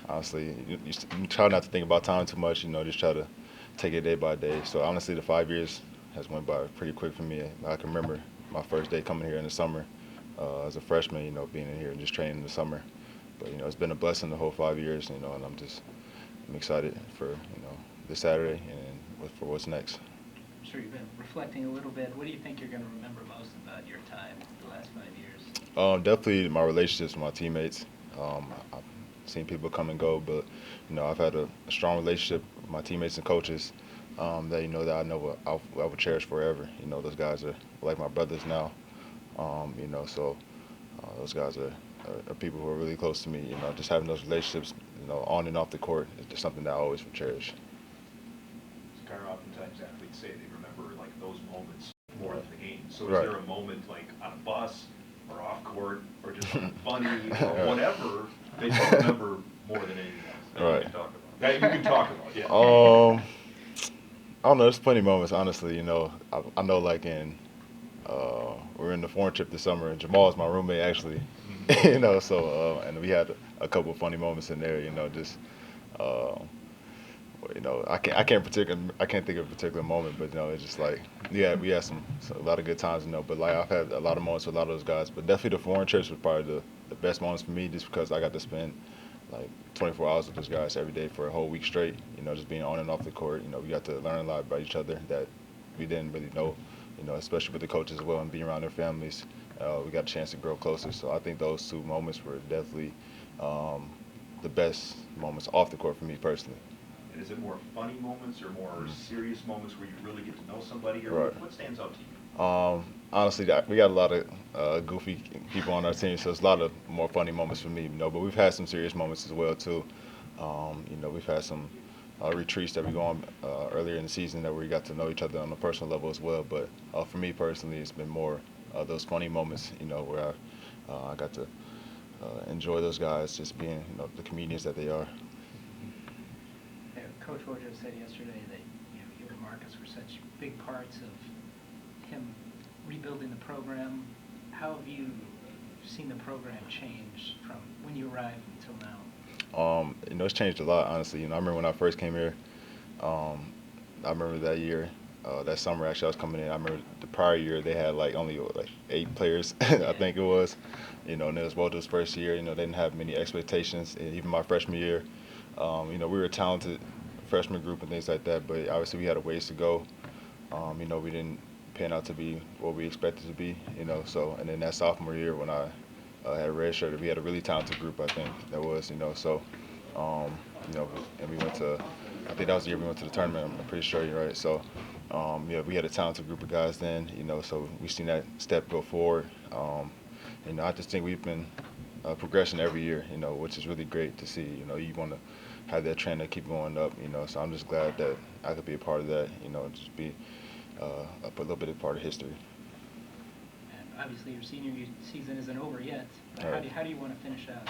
Honestly, you try not to think about time too much. Just try to take it day by day. So honestly, the 5 years has went by pretty quick for me. I can remember my first day coming here in the summer as a freshman. Being in here and just training in the summer. But it's been a blessing the whole 5 years. And I'm excited for this Saturday and for what's next. I'm sure you've been reflecting a little bit. What do you think you're going to remember most about your time the last 5 years? Definitely my relationships with my teammates. I've seen people come and go, but I've had a strong relationship with my teammates and coaches that that I know I will cherish forever. Those guys are like my brothers now. So those guys are people who are really close to me. Just having those relationships, on and off the court is just something that I always will cherish. Sacar, oftentimes athletes say they remember like those moments more than the game. So is Right. there a moment like on a bus or off court or just funny or whatever that you remember more than anything else that Right. you can talk about? That you can talk about, yeah. I don't know. There's plenty of moments, honestly. I know like we're in the foreign trip this summer, and Jamal is my roommate actually. So and we had a couple of funny moments in there. Just uh, I can't think of a particular moment, but it's just like we had a lot of good times. But like I've had a lot of moments with a lot of those guys, but definitely the foreign trips was probably the best moments for me, just because I got to spend like 24 hours with those guys every day for a whole week straight. Just being on and off the court. We got to learn a lot about each other that we didn't really know. Especially with the coaches as well and being around their families, we got a chance to grow closer. So I think those two moments were definitely um, the best moments off the court for me personally. And is it more funny moments or more serious moments where you really get to know somebody, or Right. what stands out to you? Honestly, we got a lot of goofy people on our team, so it's a lot of more funny moments for me. But we've had some serious moments as well too. We've had some retreats that we go on earlier in the season that we got to know each other on a personal level as well. But for me personally, it's been more those funny moments, where I got to enjoy those guys just being, the comedians that they are. Yeah, Coach Wojo said yesterday that you and Markus were such big parts of him rebuilding the program. How have you seen the program change from when you arrived until now? It's changed a lot, honestly. I remember when I first came here. I remember that year, that summer actually I was coming in. I remember the prior year they had like only like 8 players, I think it was. And it was Wojo's first year. They didn't have many expectations. And even my freshman year, we were a talented freshman group and things like that. But obviously we had a ways to go. We didn't pan out to be what we expected to be. So and then that sophomore year when I had a red shirt, we had a really talented group. I think that was. So um, and we went to. I think that was the year we went to the tournament. I'm pretty sure you're right. So, we had a talented group of guys then. So we've seen that step go forward. I just think we've been progression every year. Which is really great to see. You want to have that trend to keep going up. So I'm just glad that I could be a part of that. Just be a little bit of part of history. And obviously your senior season isn't over yet. Right. How do you want to finish out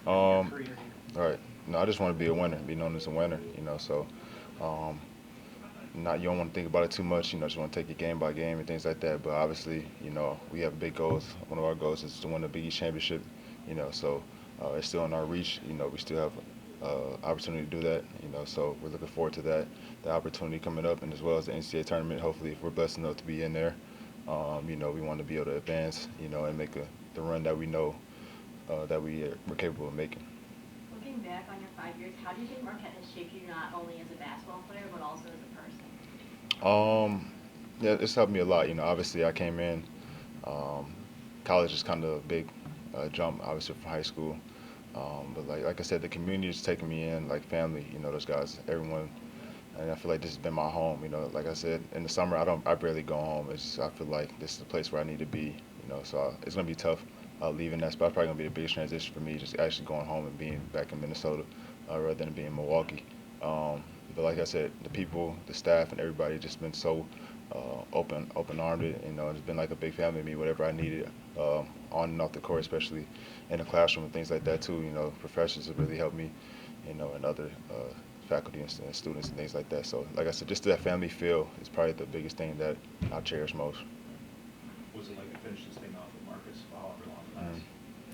your Um, career here? all right. No, I just want to be a winner, be known as a winner. So um, not you don't want to think about it too much. Just want to take it game by game and things like that. But obviously, we have big goals. One of our goals is to win the Big East championship. So it's still in our reach. We still have opportunity to do that. So we're looking forward to that, the opportunity coming up, and as well as the NCAA tournament. Hopefully, if we're blessed enough to be in there, we want to be able to advance. And make the run that we know that we're capable of making. Looking back on your 5 years, how do you think Marquette has shaped you not only as a basketball player but also as a person? Yeah, it's helped me a lot. Obviously I came in. Um, College is kind of a big jump, obviously from high school. But like I said, the community is taking me in like family. Those guys, everyone, and I feel like this has been my home. Like I said, in the summer I barely go home. I feel like this is the place where I need to be. So it's gonna be tough leaving that spot. Probably gonna be the biggest transition for me, just actually going home and being back in Minnesota rather than being in Milwaukee. But like I said, the people, the staff, and everybody just been so open-armed. It's been like a big family to me. Whatever I needed on and off the court, especially in the classroom and things like that too. Professors have really helped me. And other faculty and students and things like that. So, like I said, just that family feel is probably the biggest thing that I cherish most. Was it like to finish this thing off with Markus for however long it lasts?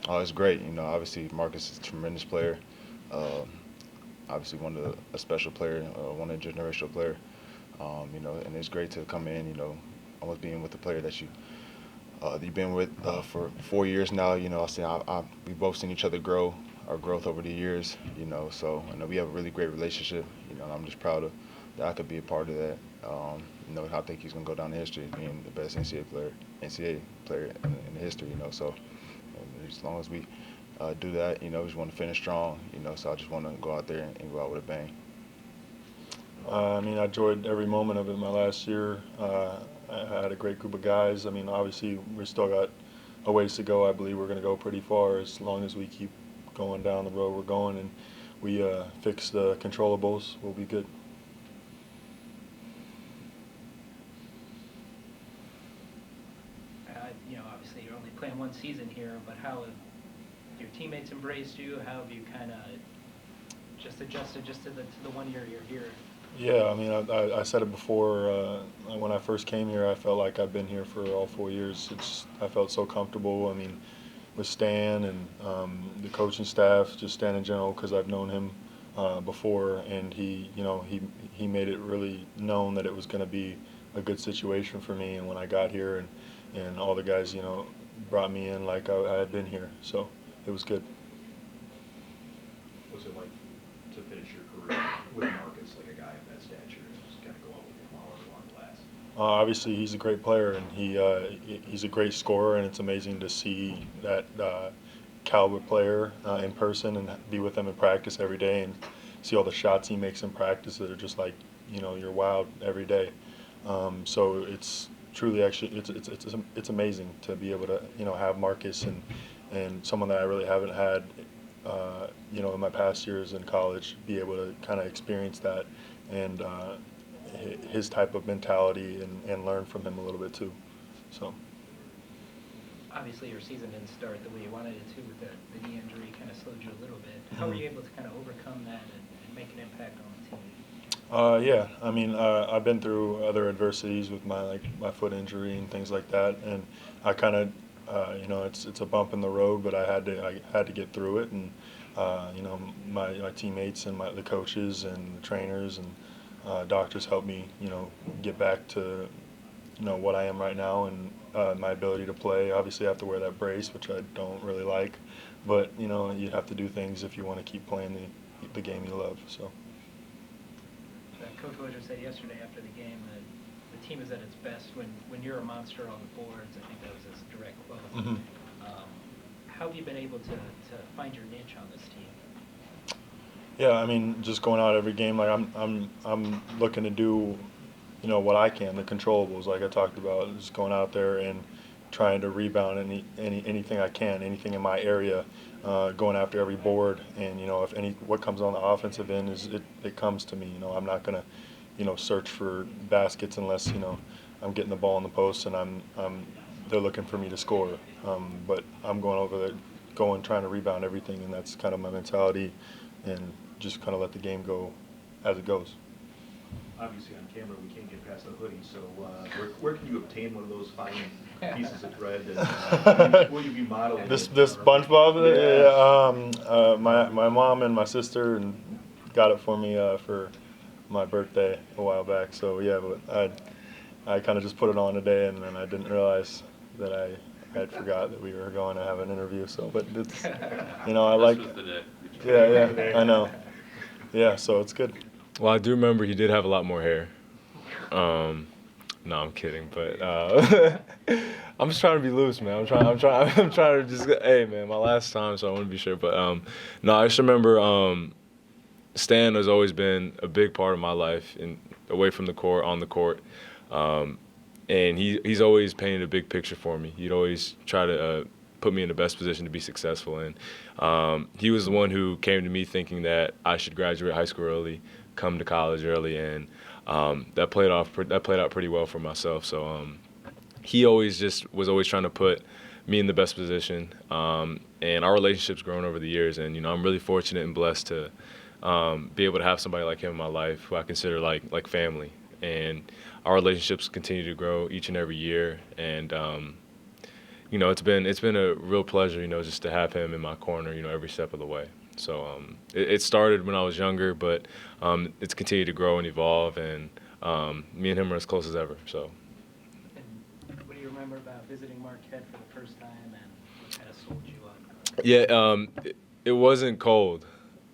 Oh, it's great. Obviously Marcus is a tremendous player. obviously a special player, one of a generational player. And it's great to come in, almost being with the player that you've been with for 4 years now. We've both seen each other grow, our growth over the years. So I know we have a really great relationship. And I'm just proud that I could be a part of that. I think he's going to go down in history being the best NCAA player in the history. So as long as we do that, we just want to finish strong. So I just want to go out there and go out with a bang. I enjoyed every moment of it my last year. I had a great group of guys. Obviously, we still got a ways to go. I believe we're going to go pretty far as long as we keep going down the road we're going and we fix the controllables. We'll be good. Obviously you're only playing one season here, but how have your teammates embraced you? How have you kind of just adjusted just to the 1 year you're here? Yeah, I said it before. When I first came here, I felt like I've been here for all 4 years. I felt so comfortable. With Stan and the coaching staff, just Stan in general, because I've known him before, and he made it really known that it was going to be a good situation for me. And when I got here, and all the guys, brought me in like I had been here, so it was good. What's it like to finish your career with Markus, like a guy of that stature, and just kind of go out with him however long it lasts? Obviously, he's a great player, and he's a great scorer, and it's amazing to see that caliber player in person and be with him in practice every day and see all the shots he makes in practice that are just like, you're wowed every day. So it's truly it's amazing to be able to have Markus and someone that I really haven't had in my past years in college, be able to kind of experience that and his type of mentality and learn from him a little bit too. So obviously your season didn't start the way you wanted it to with the knee injury, kind of slowed you a little bit. How were you able to kind of overcome that and make an impact on the team? I've been through other adversities with my foot injury and things like that, and I kind of it's a bump in the road, but I had to get through it, and my teammates and the coaches and the trainers and doctors helped me get back to what I am right now and my ability to play. Obviously, I have to wear that brace, which I don't really like, but you have to do things if you want to keep playing the game you love. So. Coach Wojo said yesterday after the game that the team is at its best when you're a monster on the boards. I think that was his direct quote. Mm-hmm. How have you been able to find your niche on this team? Yeah, just going out every game. Like I'm looking to do, what I can, the controllables, like I talked about, just going out there and trying to rebound anything I can, anything in my area, going after every board, and if what comes on the offensive end it comes to me. I'm not gonna search for baskets unless I'm getting the ball in the post and they're looking for me to score. But I'm going over there, trying to rebound everything, and that's kind of my mentality, and just kind of let the game go as it goes. Obviously, on camera, we can't get past the hoodie, so where can you obtain one of those fine pieces of thread? And will you be modeling This it? SpongeBob? Yeah. My mom and my sister got it for me for my birthday a while back. So yeah, but I kind of just put it on today, and then I didn't realize that I had forgot that we were going to have an interview. So, but it's I like. Yeah, I know. Yeah, so it's good. Well, I do remember he did have a lot more hair. No, I'm kidding, but I'm just trying to be loose, man. I'm trying to just, hey, man, my last time, so I want to be sure. But no, I just remember Stan has always been a big part of my life, and away from the court, on the court, and he's always painted a big picture for me. He'd always try to put me in the best position to be successful, and he was the one who came to me thinking that I should graduate high school early, come to college early, and that played out pretty well for myself. So he was always trying to put me in the best position, and our relationship's grown over the years. And I'm really fortunate and blessed to be able to have somebody like him in my life who I consider like family. And our relationships continue to grow each and every year. And it's been a real pleasure, just to have him in my corner, every step of the way. So it started when I was younger, but it's continued to grow and evolve, and me and him are as close as ever. So. And what do you remember about visiting Marquette for the first time, and what kind of sold you on? Yeah, it wasn't cold.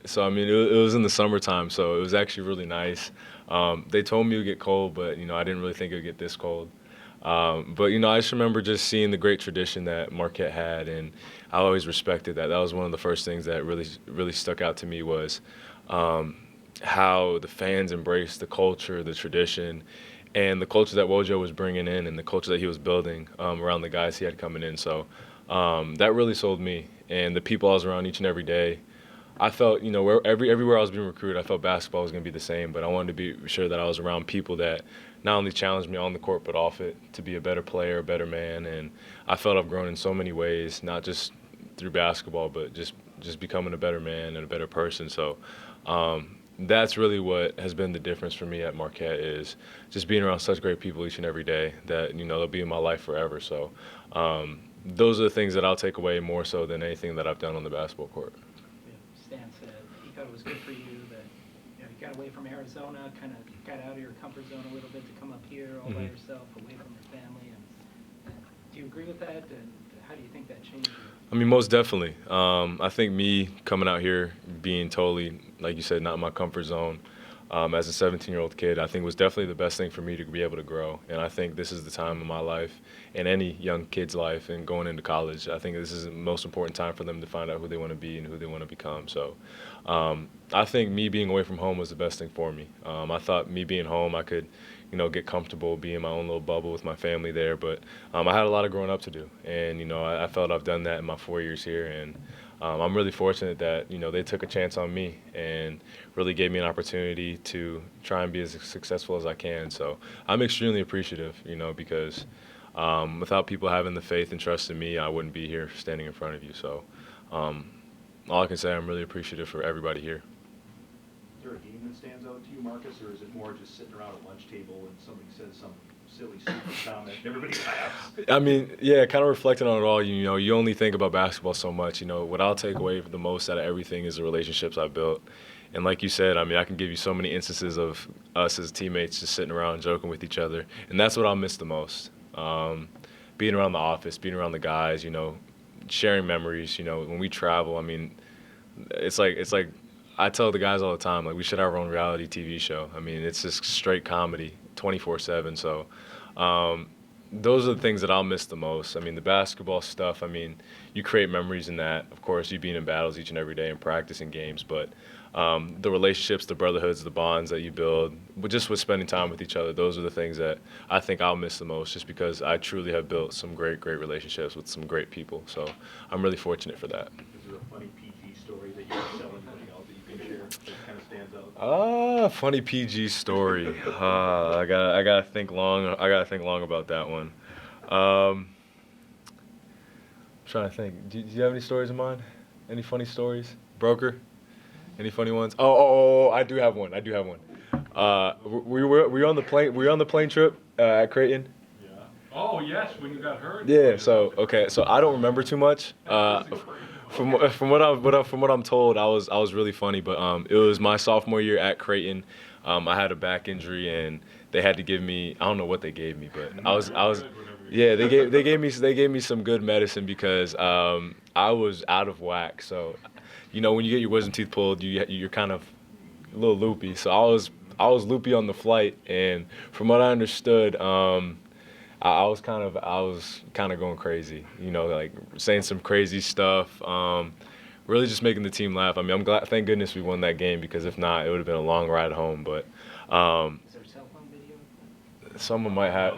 So, I mean, it was in the summertime, so it was actually really nice. They told me it would get cold, but, I didn't really think it would get this cold. But, I just remember just seeing the great tradition that Marquette had, and I always respected that. That was one of the first things that really stuck out to me was how the fans embraced the culture, the tradition, and the culture that Wojo was bringing in and the culture that he was building around the guys he had coming in. So that really sold me. And the people I was around each and every day, I felt, everywhere I was being recruited, I felt basketball was going to be the same, but I wanted to be sure that I was around people that not only challenged me on the court but off it to be a better player, a better man. And I felt I've grown in so many ways, not just through basketball, but just becoming a better man and a better person. So that's really what has been the difference for me at Marquette, is just being around such great people each and every day that, they'll be in my life forever. So those are the things that I'll take away more so than anything that I've done on the basketball court. Stan said he thought it was good for you that you got away from Arizona, kind of got out of your comfort zone a little bit to come up here all by yourself, away from your family. And do you agree with that? And how do you think that changed you? I mean, most definitely. I think me coming out here, being totally, like you said, not in my comfort zone, as a 17-year-old kid, I think was definitely the best thing for me to be able to grow. And I think this is the time of my life, and any young kid's life, and going into college, I think this is the most important time for them to find out who they want to be and who they want to become. So I think me being away from home was the best thing for me. I thought me being home, I could, get comfortable, be in my own little bubble with my family there. But I had a lot of growing up to do. And, I felt I've done that in my 4 years here. And I'm really fortunate that, they took a chance on me and really gave me an opportunity to try and be as successful as I can. So I'm extremely appreciative, because without people having the faith and trust in me, I wouldn't be here standing in front of you. So all I can say, I'm really appreciative for everybody here. Is there a game that stands out to you, Marcus, or is it more just sitting around a lunch table and somebody says some silly stupid comment and everybody laughs? I mean, yeah, kind of reflecting on it all, you only think about basketball so much. What I'll take away the most out of everything is the relationships I've built. And like you said, I mean, I can give you so many instances of us as teammates just sitting around joking with each other. And that's what I'll miss the most. Being around the office, being around the guys, sharing memories, when we travel. I mean, it's like I tell the guys all the time, like, we should have our own reality TV show. I mean, it's just straight comedy 24/7. So those are the things that I'll miss the most. I mean, the basketball stuff, I mean, you create memories in that. Of course, you being in battles each and every day and practicing games. But the relationships, the brotherhoods, the bonds that you build, just with spending time with each other, those are the things that I think I'll miss the most, just because I truly have built some great relationships with some great people. So I'm really fortunate for that. Is there a funny PG story that you can tell anybody else that you can share that kind of stands out? Funny PG story. I gotta think long. I gotta think long about that one. I'm trying to think. Do you have any stories in mind? Any funny stories, Broker? Any funny ones? Oh, I do have one. We were on the plane. We were on the plane trip at Creighton. Yeah. Oh yes, when you got hurt. Yeah. So I don't remember too much. From what I'm told, I was really funny. But it was my sophomore year at Creighton. I had a back injury, and they had to give me, I don't know what they gave me, but I was yeah, they gave me some good medicine because I was out of whack. So when you get your wisdom teeth pulled, you're kind of a little loopy. So I was loopy on the flight, and from what I understood, I was kind of going crazy. Like saying some crazy stuff. Really just making the team laugh. I mean, I'm glad. Thank goodness we won that game, because if not, it would have been a long ride home. But Is there a cell phone video? someone might have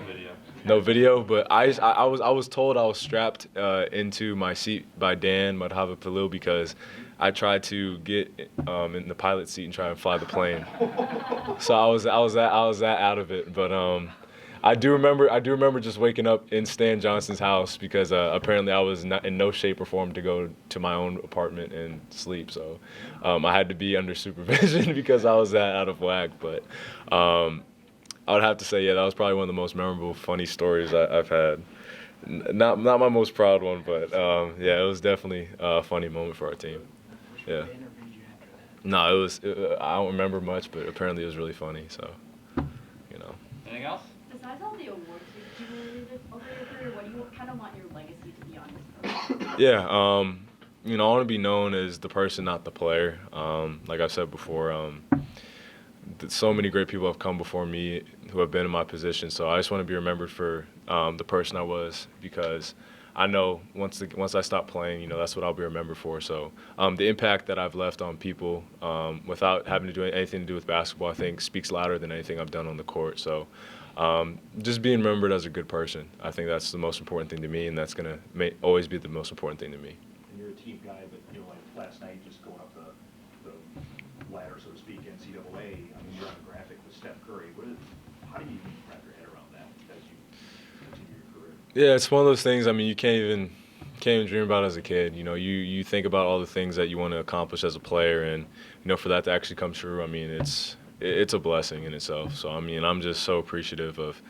no video. But I was told I was strapped into my seat by Dan Madhavapalil because I tried to get in the pilot seat and try and fly the plane. So I was that out of it. But I do remember just waking up in Stan Johnson's house because apparently I was not in no shape or form to go to my own apartment and sleep. So I had to be under supervision because I was that out of whack. But I would have to say, yeah, that was probably one of the most memorable, funny stories I've had. Not my most proud one, but yeah, it was definitely a funny moment for our team. Wish we Yeah. could interview No, it was. I don't remember much, but apparently it was really funny. So, you know. Anything else? Besides all the awards you've accumulated over your career, what do you kind of want your legacy to be on this program? Yeah. You know, I want to be known as the person, not the player. Like I said before, so many great people have come before me who have been in my position. So I just want to be remembered for the person I was, because I know once I stop playing, you know, that's what I'll be remembered for. So the impact that I've left on people without having to do anything to do with basketball, I think speaks louder than anything I've done on the court. So just being remembered as a good person, I think that's the most important thing to me, and that's going to always be the most important thing to me. And you're a team guy, but you know, like last night, just going up the ladder, so to speak, NCAA. I mean, you're on a graphic with Steph Curry. How do you even wrap your head around that as you continue your career? Yeah, it's one of those things. I mean, you can't even dream about as a kid. You know, you think about all the things that you want to accomplish as a player, and you know, for that to actually come true, I mean, it's a blessing in itself. So I mean, I'm just so appreciative of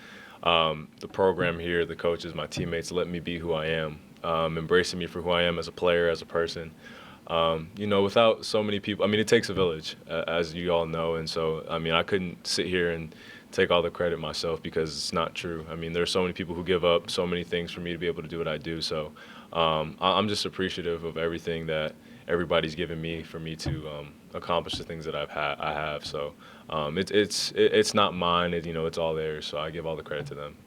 the program here, the coaches, my teammates, letting me be who I am, embracing me for who I am as a player, as a person. You know, without so many people, I mean, it takes a village, as you all know, and so I mean, I couldn't sit here and take all the credit myself, because it's not true. I mean, there's so many people who give up so many things for me to be able to do what I do. So I'm just appreciative of everything that everybody's given me for me to accomplish the things that I have. So it's not mine. You know, it's all theirs. So I give all the credit to them.